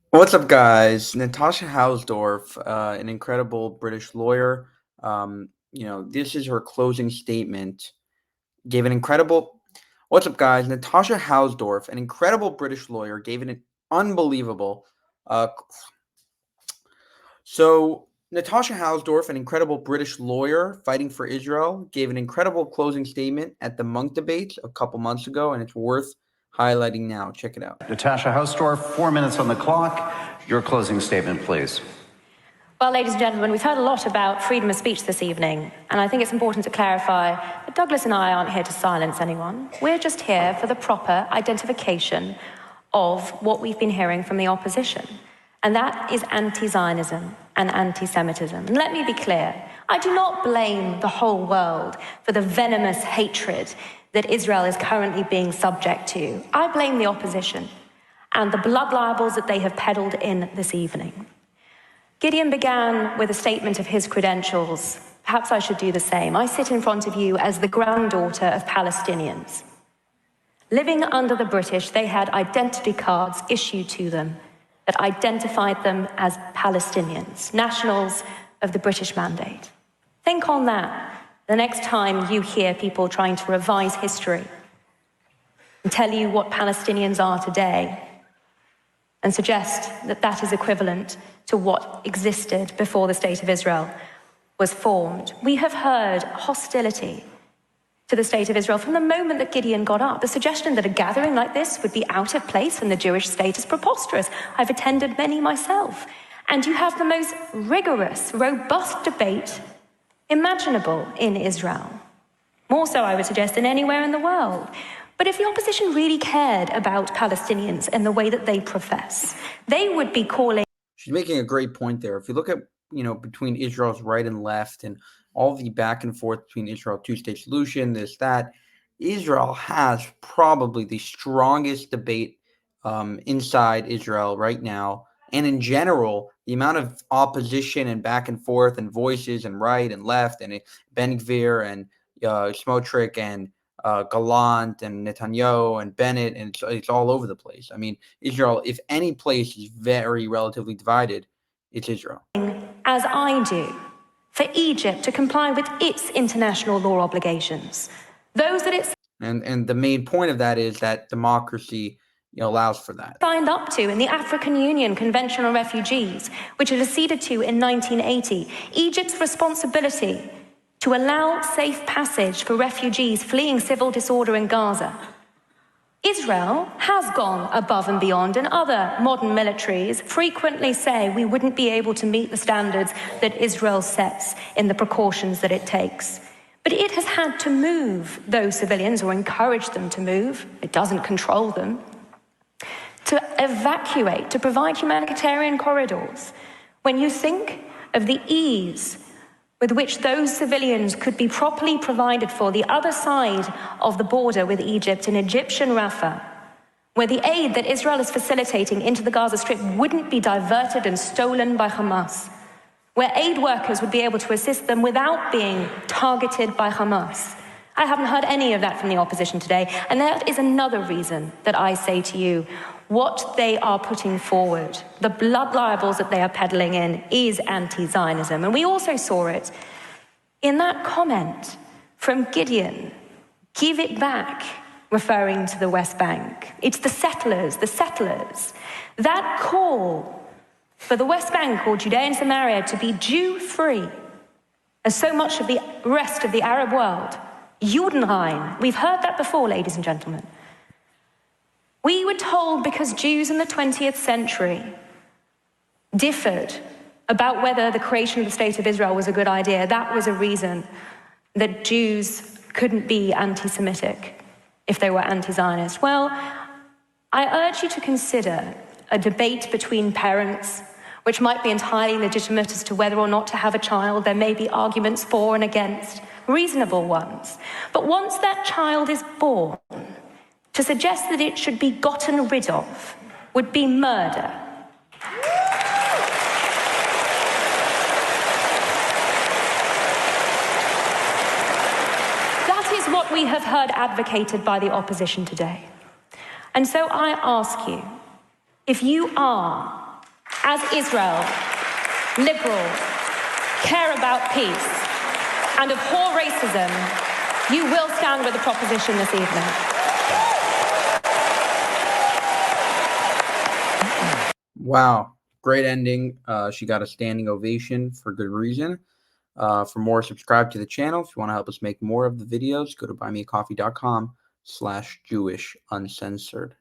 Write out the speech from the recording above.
What's up, guys? Natasha Hausdorf, an incredible British lawyer. This is her closing statement. Gave an incredible. What's up, guys? Natasha Hausdorf, an incredible British lawyer, gave an unbelievable. Natasha Hausdorf, an incredible British lawyer fighting for Israel, gave an incredible closing statement at the Monk debate a couple months ago, and it's worth highlighting now. Check it out. Natasha Hausdorf, 4 minutes on the clock. Your closing statement, please. Well, ladies and gentlemen, we've heard a lot about freedom of speech this evening, and I think it's important to clarify that Douglas and I aren't here to silence anyone. We're just here for the proper identification of what we've been hearing from the opposition, and that is anti-Zionism and anti-Semitism. And let me be clear, I do not blame the whole world for the venomous hatred that Israel is currently being subject to. I blame the opposition and the blood libels that they have peddled in this evening. Gideon began with a statement of his credentials. Perhaps I should do the same. I sit in front of you as the granddaughter of Palestinians. Living under the British, they had identity cards issued to them that identified them as Palestinians, nationals of the British Mandate. Think on that the next time you hear people trying to revise history and tell you what Palestinians are today, and suggest that that is equivalent to what existed before the State of Israel was formed. We have heard hostility to the State of Israel from the moment that Gideon got up. The suggestion that a gathering like this would be out of place in the Jewish state is preposterous. I've attended many myself. And you have the most rigorous, robust debate imaginable in Israel. More so, I would suggest, than anywhere in the world. But if the opposition really cared about Palestinians and the way that they profess, they would be calling. She's making a great point there. If you look at, between Israel's right and left and all the back and forth between Israel, two-state solution, this, that, Israel has probably the strongest debate inside Israel right now. And in general, the amount of opposition and back and forth and voices and right and left and Ben Gvir and Smotrich and Gallant and Netanyahu and Bennett, and it's all over the place. I mean, Israel, if any place is very relatively divided, it's Israel. As I do, for Egypt to comply with its international law obligations, those that it's and the main point of that is that democracy allows for that. Signed up to in the African Union Convention on Refugees, which it acceded to in 1980, Egypt's responsibility to allow safe passage for refugees fleeing civil disorder in Gaza. Israel has gone above and beyond, and other modern militaries frequently say we wouldn't be able to meet the standards that Israel sets in the precautions that it takes. But it has had to move those civilians, or encourage them to move, it doesn't control them, to evacuate, to provide humanitarian corridors. When you think of the ease with which those civilians could be properly provided for the other side of the border with Egypt in Egyptian Rafah, where the aid that Israel is facilitating into the Gaza Strip wouldn't be diverted and stolen by Hamas, where aid workers would be able to assist them without being targeted by Hamas. I haven't heard any of that from the opposition today, and that is another reason that I say to you, what they are putting forward, the blood libels that they are peddling in, is anti-Zionism. And we also saw it in that comment from Gideon, give it back, referring to the West Bank. It's the settlers, the settlers. That call for the West Bank or Judea and Samaria to be Jew-free, as so much of the rest of the Arab world, Judenrein. We've heard that before, ladies and gentlemen. We were told because Jews in the 20th century differed about whether the creation of the State of Israel was a good idea, that was a reason that Jews couldn't be anti-Semitic if they were anti-Zionist. Well, I urge you to consider a debate between parents, which might be entirely legitimate as to whether or not to have a child. There may be arguments for and against, reasonable ones. But once that child is born, to suggest that it should be gotten rid of would be murder. we have heard advocated by the opposition today. And so I ask you, if you are, as Israel, liberal, care about peace, and abhor racism, you will stand with the proposition this evening. Wow. Great ending. She got a standing ovation for good reason. For more, subscribe to the channel. If you want to help us make more of the videos, go to buymeacoffee.com/JewishUncensored.